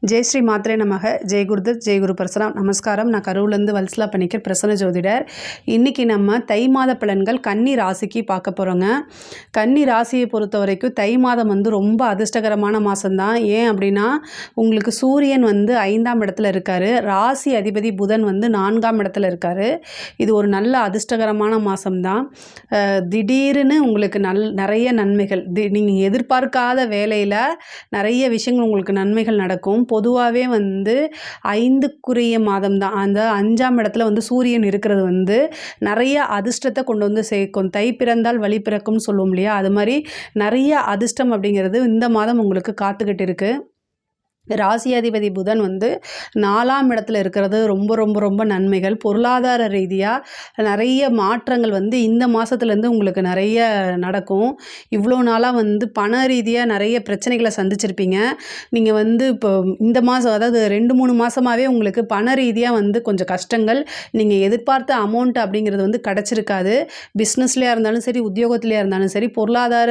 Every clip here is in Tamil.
ஜெய் ஸ்ரீ மாத்ரே நமக. ஜெய் குருதத், ஜெய் குரு பரசுராம். நமஸ்காரம். நான் கரூர்லேருந்து வல்சலா பணிக்கர், பிரசன்ன ஜோதிடர். இன்றைக்கி நம்ம தை மாத பலன்கள் கன்னி ராசிக்கு பார்க்க போகிறோங்க. கன்னி ராசியை பொறுத்த வரைக்கும் தை மாதம் ரொம்ப அதிர்ஷ்டகரமான மாதம்தான். ஏன் அப்படின்னா, உங்களுக்கு சூரியன் 5ஆம் இடத்துல இருக்கார், ராசி அதிபதி புதன் 4ஆம் இடத்துல இருக்கார். இது ஒரு நல்ல அதிர்ஷ்டகரமான மாதம்தான். திடீர்னு உங்களுக்கு நிறைய நன்மைகள், நீங்கள் எதிர்பார்க்காத வேலையில் நிறைய விஷயங்கள் உங்களுக்கு நன்மைகள் நடக்கும். பொதுவாகவே 5க்குரிய மாதம் தான். அந்த 5ஆம் இடத்துல சூரியன் இருக்கிறது நிறைய அதிர்ஷ்டத்தை கொண்டு சேர்க்கும். தை பிறந்தால் வழி பிறக்கும்னு சொல்லுவோம் இல்லையா, அது மாதிரி நிறைய அதிர்ஷ்டம் அப்படிங்கிறது இந்த மாதம் உங்களுக்கு காத்துக்கிட்டு இருக்குது. ராசியாதிபதி புதன் 4ஆம் இடத்துல இருக்கிறது ரொம்ப ரொம்ப ரொம்ப நன்மைகள். பொருளாதார ரீதியாக நிறைய மாற்றங்கள் இந்த மாதத்துலேருந்து உங்களுக்கு நிறைய நடக்கும். இவ்வளோ நாளாக பண ரீதியாக நிறைய பிரச்சனைகளை சந்திச்சிருப்பீங்க. நீங்கள் இப்போ இந்த மாதம், அதாவது 2-3 மாதமாகவே உங்களுக்கு பண ரீதியாக கொஞ்சம் கஷ்டங்கள், நீங்கள் எதிர்பார்த்த அமௌண்ட் அப்படிங்கிறது கிடச்சிருக்காது. பிஸ்னஸ்லையாக இருந்தாலும் சரி, உத்தியோகத்திலையாக இருந்தாலும் சரி, பொருளாதார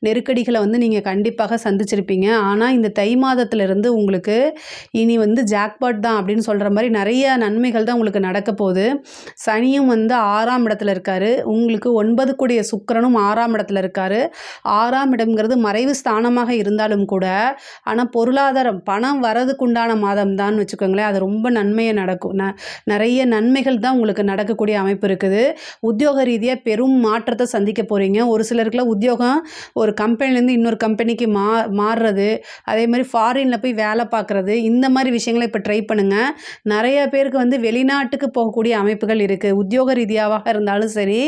நெருக்கடிகளை நீங்கள் கண்டிப்பாக சந்திச்சிருப்பீங்க. ஆனால் இந்த தை மாதத்திலிருந்து உங்களுக்கு இனி ஜாக்பாட் தான் அப்படின்னு சொல்கிற மாதிரி நிறைய நன்மைகள் தான் உங்களுக்கு நடக்க போகுது. சனியும் 6ஆம் இடத்துல இருக்கார். உங்களுக்கு 9 கூடிய சுக்கிரனும் 6ஆம் இடத்துல இருக்கார். 6ஆம் இடம்ங்கிறது மறைவு ஸ்தானமாக இருந்தாலும் கூட, ஆனால் பொருளாதாரம் பணம் வரதுக்குண்டான மாதம் தான் வச்சுக்கோங்களேன். அது ரொம்ப நன்மையை நடக்கும். நிறைய நன்மைகள் தான் உங்களுக்கு நடக்கக்கூடிய அமைப்பு இருக்குது. உத்தியோக ரீதியாக பெரும் மாற்றத்தை சந்திக்க போகிறீங்க. ஒரு சிலருக்குலாம் உத்தியோகம் ஒரு கம்பெனிலேருந்து இன்னொரு கம்பெனிக்கு மாறுறது, அதே மாதிரி ஃபாரினில் போய் வேலை பார்க்குறது, இந்த மாதிரி விஷயங்களை இப்போ ட்ரை பண்ணுங்கள். நிறைய பேருக்கு வெளிநாட்டுக்கு போகக்கூடிய அமைப்புகள் இருக்குது. உத்தியோக ரீதியாக இருந்தாலும் சரி,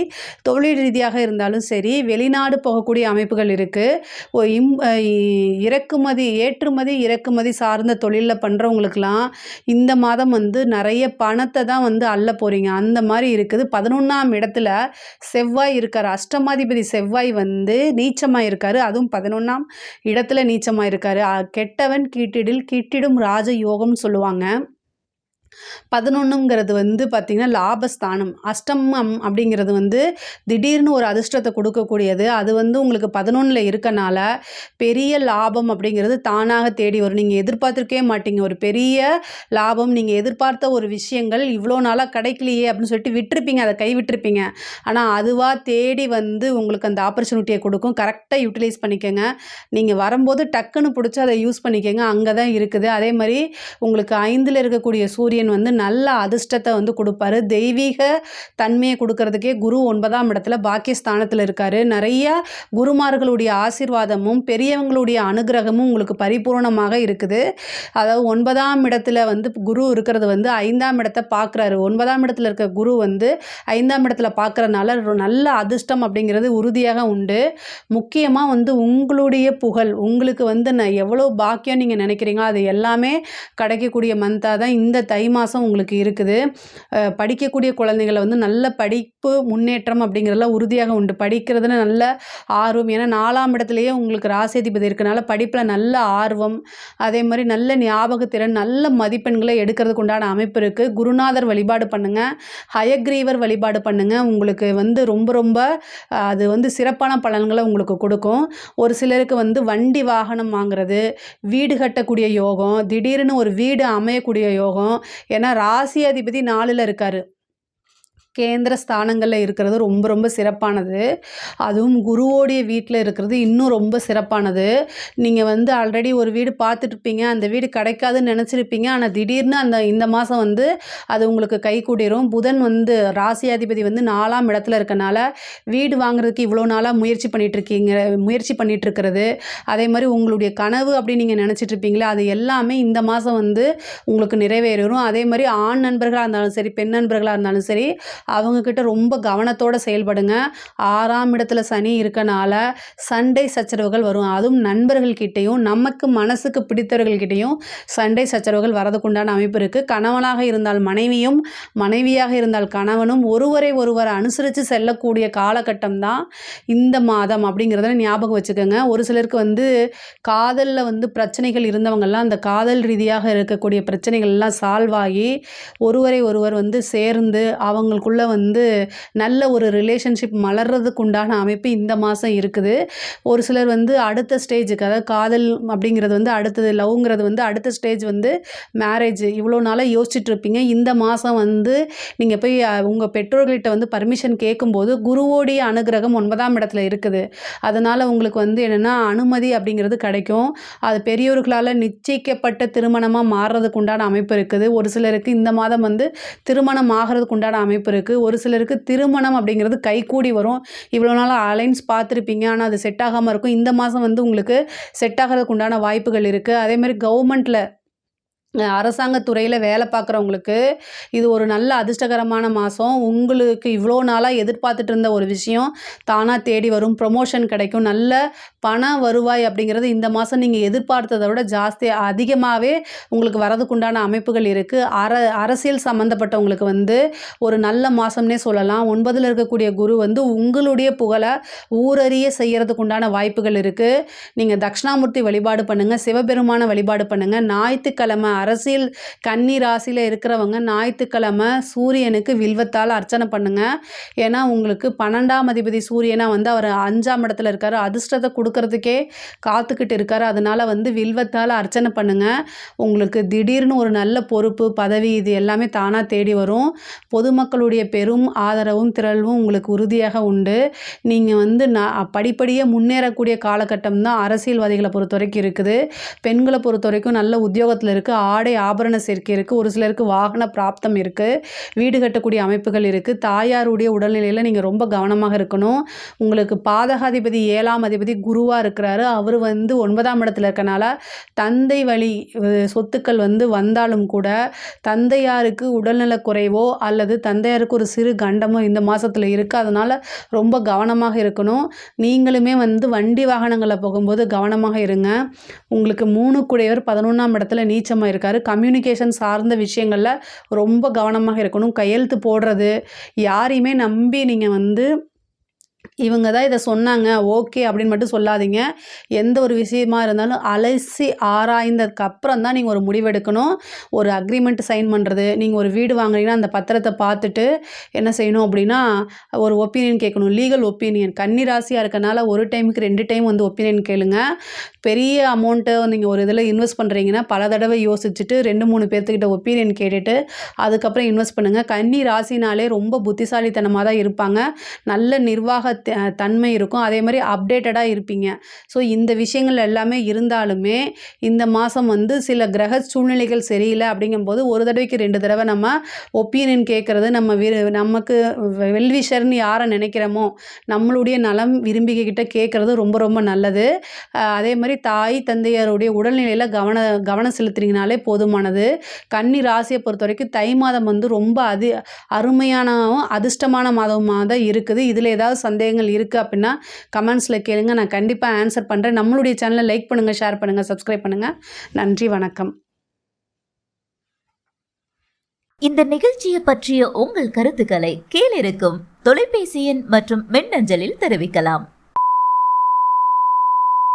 தொழில் ரீதியாக இருந்தாலும் சரி, வெளிநாடு போகக்கூடிய அமைப்புகள் இருக்குது. ஏற்றுமதி இறக்குமதி சார்ந்த தொழிலில் பண்ணுறவங்களுக்கெல்லாம் இந்த மாதம் நிறைய பணத்தை தான் அள்ள போகிறீங்க. அந்த மாதிரி இருக்குது. 11ஆம் இடத்துல செவ்வாய் இருக்கார். அஷ்டமாதிபதி செவ்வாய் நீச்சமாக இருக்கார். அதுவும் 11ஆம் இடத்துல நீச்சமாக இருக்கார். கெட்டவன் கீட்டிடும் ராஜ யோகம்னு சொல்லுவாங்க. 11ங்கிறது பார்த்திங்கன்னா லாபஸ்தானம். அஷ்டமம் அப்படிங்கிறது திடீர்னு ஒரு அதிர்ஷ்டத்தை கொடுக்கக்கூடியது. அது உங்களுக்கு 11ல் இருக்கனால பெரிய லாபம் அப்படிங்கிறது தானாக தேடி வரும். நீங்கள் எதிர்பார்த்துருக்கவே மாட்டீங்க. ஒரு பெரிய லாபம், நீங்கள் எதிர்பார்த்த ஒரு விஷயங்கள் இவ்வளோ நாளாக கிடைக்கலையே அப்படின்னு சொல்லிட்டு விட்டுருப்பீங்க, அதை கைவிட்டுருப்பீங்க. ஆனால் அதுவாக தேடி உங்களுக்கு அந்த ஆப்பர்ச்சுனிட்டியை கொடுக்கும். கரெக்டாக யூட்டிலைஸ் பண்ணிக்கோங்க. நீங்கள் வரும்போது டக்குன்னு பிடிச்சி அதை யூஸ் பண்ணிக்கோங்க. அங்கே தான் இருக்குது. அதே மாதிரி உங்களுக்கு 5ல் இருக்கக்கூடிய சூரியன் நல்ல அதிர்ஷ்டத்தை கொடுப்பாரு. தெய்வீக தன்மையை கொடுக்கறதுக்கே குரு 9ஆம் இடத்துல பாக்கியஸ்தானத்தில் இருக்காரு. நிறைய குருமார்களுடைய ஆசீர்வாதமும் பெரியவங்களுடைய அனுகிரகமும் உங்களுக்கு பரிபூர்ணமாக இருக்குது. அதாவது 9ஆம் இடத்துல குரு இருக்கிறது 5ஆம் இடத்தை பார்க்குறாரு. 9ஆம் இடத்துல இருக்க குரு 5ஆம் இடத்துல பார்க்குறதுனால நல்ல அதிர்ஷ்டம் அப்படிங்கிறது உறுதியாக உண்டு. முக்கியமாக உங்களுடைய புகழ், உங்களுக்கு நான் எவ்வளோ பாக்கியம் நீங்கள் நினைக்கிறீங்களோ அது எல்லாமே கிடைக்கக்கூடிய மந்தாக தான் இந்த தை மாதம் உங்களுக்கு இருக்குது. படிக்கக்கூடிய குழந்தைகளை நல்ல படிப்பு முன்னேற்றம் அப்படிங்கிறதெல்லாம் உறுதியாக உண்டு. படிக்கிறதுல நல்ல ஆர்வம். ஏன்னா 4ஆம் இடத்துலையே உங்களுக்கு ராசியாதிபதி இருக்கனால படிப்பில் நல்ல ஆர்வம், அதே மாதிரி நல்ல ஞாபகத்திறன், நல்ல மதிப்பெண்களை எடுக்கிறதுக்கு உண்டான அமைப்பு இருக்குது. குருநாதர் வழிபாடு பண்ணுங்கள், ஹயக்ரீவர் வழிபாடு பண்ணுங்கள். உங்களுக்கு ரொம்ப ரொம்ப அது சிறப்பான பலன்களை உங்களுக்கு கொடுக்கும். ஒரு சிலருக்கு வண்டி வாகனம் வாங்குறது, வீடு கட்டக்கூடிய யோகம், திடீர்னு ஒரு வீடு அமையக்கூடிய யோகம். ஏன்னா ராசி அதிபதி 4ல் இருக்கார். கேந்திர ஸ்தானங்களில் இருக்கிறது ரொம்ப ரொம்ப சிறப்பானது. அதுவும் குருவோடைய வீட்டில் இருக்கிறது இன்னும் ரொம்ப சிறப்பானது. நீங்கள் ஆல்ரெடி ஒரு வீடு பார்த்துட்ருப்பீங்க, அந்த வீடு கிடைக்காதுன்னு நினச்சிருப்பீங்க. ஆனால் திடீர்னு இந்த மாதம் அது உங்களுக்கு கை கூடிரும். புதன் ராசியாதிபதி 4ஆம் இடத்துல இருக்கனால வீடு வாங்குறதுக்கு இவ்வளோ நாளாக முயற்சி பண்ணிகிட்ருக்கிறது, அதே மாதிரி உங்களுடைய கனவு அப்படின்னு நீங்கள் நினச்சிட்ருப்பீங்களே, அது எல்லாமே இந்த மாதம் உங்களுக்கு நிறைவேறும். அதே மாதிரி ஆண் நண்பர்களாக இருந்தாலும் சரி, பெண் நண்பர்களாக இருந்தாலும் சரி, அவங்கக்கிட்ட ரொம்ப கவனத்தோடு செயல்படுங்க. 6ஆம் இடத்துல சனி இருக்கனால சண்டை சச்சரவுகள் வரும். அதுவும் நண்பர்கள்கிட்டையும் நமக்கு மனசுக்கு பிடித்தவர்கள்கிட்டையும் சண்டை சச்சரவுகள் வரதுக்குண்டான அமைப்பு இருக்குது. கணவனாக இருந்தால் மனைவியும், மனைவியாக இருந்தால் கணவனும் ஒருவரை ஒருவர் அனுசரித்து செல்லக்கூடிய காலகட்டம் தான் இந்த மாதம் அப்படிங்கிறத ஞாபகம் வச்சுக்கோங்க. ஒரு சிலருக்கு காதலில் பிரச்சனைகள் இருந்தவங்கெல்லாம் அந்த காதல் ரீதியாக இருக்கக்கூடிய பிரச்சனைகள்லாம் சால்வ் ஆகி ஒருவரை ஒருவர் சேர்ந்து அவங்களுக்குள்ள உங்களுக்குள்ள வந்து நல்ல ஒரு ரிலேஷன்ஷிப் மலர்றதுக்கு உண்டான அமைப்பு இந்த மாதம் இருக்குது. ஒரு சிலர் வந்து அடுத்த ஸ்டேஜுக்கு, அதாவது காதல் அப்படிங்கிறது வந்து அடுத்தது, லவ்ங்கிறது வந்து அடுத்த ஸ்டேஜ் வந்து மேரேஜ். இவ்வளோ நாளாக யோசிச்சுட்டு இருப்பீங்க. இந்த மாதம் வந்து நீங்கள் போய் உங்கள் பெற்றோர்கள்கிட்ட வந்து பர்மிஷன் கேட்கும்போது குருவோடைய அனுகிரகம் 9ஆம் இடத்துல இருக்குது. அதனால் உங்களுக்கு வந்து என்னென்னா அனுமதி அப்படிங்கிறது கிடைக்கும். அது பெரியோர்களால் நிச்சயிக்கப்பட்ட திருமணமாக மாறுறதுக்கு உண்டான அமைப்பு இருக்குது. ஒரு சிலருக்கு இந்த மாதம் வந்து திருமணம் ஆகிறதுக்கு உண்டான அமைப்பு இருக்குது. ஒரு சிலருக்கு திருமணம் அப்படிங்கிறது கைகூடி வரும். இவ்வளோ நாளாக அலைன்ஸ் பார்த்துருப்பீங்க, ஆனால் அது செட் ஆகாமல் இருக்கும். இந்த மாதம் வந்து உங்களுக்கு செட் ஆகிறதுக்கு உண்டான வாய்ப்புகள் இருக்குது. அதேமாதிரி கவர்மெண்ட்டில் அரசாங்கத் துறையில் வேலை பார்க்குறவங்களுக்கு இது ஒரு நல்ல அதிர்ஷ்டகரமான மாதம். உங்களுக்கு இவ்வளோ நாளாக எதிர்பார்த்துட்டு இருந்த ஒரு விஷயம் தானாக தேடி வரும். ப்ரொமோஷன் கிடைக்கும். நல்ல பண வருவாய் அப்படிங்கிறது இந்த மாதம் நீங்கள் எதிர்பார்த்ததை விட அதிகமாகவே உங்களுக்கு வரதுக்குண்டான அமைப்புகள் இருக்குது. அரசியல் சம்மந்தப்பட்டவங்களுக்கு வந்து ஒரு நல்ல மாதம்னே சொல்லலாம். 9ல் இருக்கக்கூடிய குரு வந்து உங்களுடைய புகழை ஊரறிய செய்கிறதுக்கு உண்டான வாய்ப்புகள் இருக்குது. நீங்கள் தட்சிணாமூர்த்தி வழிபாடு பண்ணுங்கள், சிவபெருமான வழிபாடு பண்ணுங்கள். ஞாயிற்றுக்கிழமை அரசியல் கன்னி ராசியில் இருக்கிறவங்க ஞாயிற்றுக்கிழமை சூரியனுக்கு வில்வத்தால் அர்ச்சனை பண்ணுங்கள். ஏன்னா உங்களுக்கு 12ஆம் அதிபதி சூரியனா வந்து அவர் 5ஆம் இடத்துல இருக்கார். அதிர்ஷ்டத்தை கொடுக்கறதுக்கே காத்துக்கிட்டு இருக்கார். அதனால் வந்து வில்வத்தால் அர்ச்சனை பண்ணுங்கள். உங்களுக்கு திடீர்னு ஒரு நல்ல பொறுப்பு, பதவி இது எல்லாமே தானாக தேடி வரும். பொதுமக்களுடைய பெரும் ஆதரவும் திரள்வும் உங்களுக்கு உறுதியாக உண்டு. நீங்கள் வந்து படிப்படியாக முன்னேறக்கூடிய காலகட்டம் தான் அரசியல்வாதிகளை பொறுத்த வரைக்கும் இருக்குது. பெண்களை பொறுத்த வரைக்கும் நல்ல உத்தியோகத்தில் இருக்குது. ஆடை ஆபரண சேர்க்கை இருக்குது. ஒரு சிலருக்கு வாகன பிராப்தம் இருக்குது. வீடு கட்டக்கூடிய அமைப்புகள் இருக்குது. தாயாருடைய உடல்நிலையில் நீங்கள் ரொம்ப கவனமாக இருக்கணும். உங்களுக்கு பாதகாதிபதி 7ஆம் அதிபதி குருவாக இருக்கிறாரு. அவர் வந்து 9ஆம் இடத்துல இருக்கனால தந்தை வழி சொத்துக்கள் வந்து வந்தாலும் கூட தந்தையாருக்கு உடல்நலக் குறைவோ அல்லது தந்தையாருக்கு ஒரு சிறு கண்டமோ இந்த மாதத்தில் இருக்குது. அதனால் ரொம்ப கவனமாக இருக்கணும். நீங்களுமே வந்து வண்டி வாகனங்களை போகும்போது கவனமாக இருங்க. உங்களுக்கு 3 கூடையவர் 11ஆம் இடத்துல நீச்சமாக இருக்காரு. கம்யூனிகேஷன் சார்ந்த விஷயங்களில் ரொம்ப கவனமாக இருக்கணும். கையெழுத்து போடுறது, யாரையுமே நம்பி நீங்கள் வந்து இவங்க தான் இதை சொன்னாங்க ஓகே அப்படின்னு மட்டும் சொல்லாதீங்க. எந்த ஒரு விஷயமா இருந்தாலும் அலசி ஆராய்ந்ததுக்கு அப்புறம் தான் நீங்கள் ஒரு முடிவெடுக்கணும். ஒரு அக்ரிமெண்ட் சைன் பண்ணுறது, நீங்கள் ஒரு வீடு வாங்குறீங்கன்னா அந்த பத்திரத்தை பார்த்துட்டு என்ன செய்யணும் அப்படின்னா ஒரு ஒப்பீனியன் கேட்கணும். Legal opinion. கன்னி ராசியாக இருக்கனால ஒரு டைமுக்கு 2 டைம் வந்து ஒப்பீனியன் கேளுங்க. பெரிய அமௌண்ட்டை நீங்கள் ஒரு இதில் இன்வெஸ்ட் பண்ணுறீங்கன்னா பல தடவை யோசிச்சுட்டு 2-3 பேர்த்துக்கிட்ட ஒப்பீனியன் கேட்டுட்டு அதுக்கப்புறம் இன்வெஸ்ட் பண்ணுங்கள். கன்னி ராசினாலே ரொம்ப புத்திசாலித்தனமாக தான் இருப்பாங்க. நல்ல நிர்வாக தன்மை இருக்கும். அதே மாதிரி அப்டேட்டடாக இருப்பீங்க. ஸோ இந்த விஷயங்கள் எல்லாமே இருந்தாலுமே இந்த மாதம் வந்து சில கிரக சூழ்நிலைகள் சரியில்லை அப்படிங்கும்போது ஒரு தடவைக்கு 2 தடவை நம்ம ஒப்பீனியன் கேட்குறது, நமக்கு வெல்விஷர்னு யாரை நினைக்கிறோமோ நம்மளுடைய நலம் விரும்பிக்கிட்ட கேட்குறது ரொம்ப ரொம்ப நல்லது. அதே மாதிரி தாய் தந்தையாருடைய உடல்நிலையில் கவனம் செலுத்துனீங்கனாலே போதுமானது. கன்னி ராசியை பொறுத்த வரைக்கும் தை மாதம் வந்து ரொம்ப அருமையானவும் அதிர்ஷ்டமான மாதமாக தான் இருக்குது. இதில் ஏதாவது சந்தேகங்கள் இருக்குது அப்படின்னா கமெண்ட்ஸில் கேளுங்க. நான் கண்டிப்பாக ஆன்சர் பண்ணுறேன். நம்மளுடைய சேனலை லைக் பண்ணுங்கள், ஷேர் பண்ணுங்கள், சப்ஸ்கிரைப் பண்ணுங்கள். நன்றி, வணக்கம். இந்த நிகழ்ச்சியை பற்றிய உங்கள் கருத்துக்களை கீழிருக்கும் தொலைபேசி எண் மற்றும் மின்னஞ்சலில் தெரிவிக்கலாம்.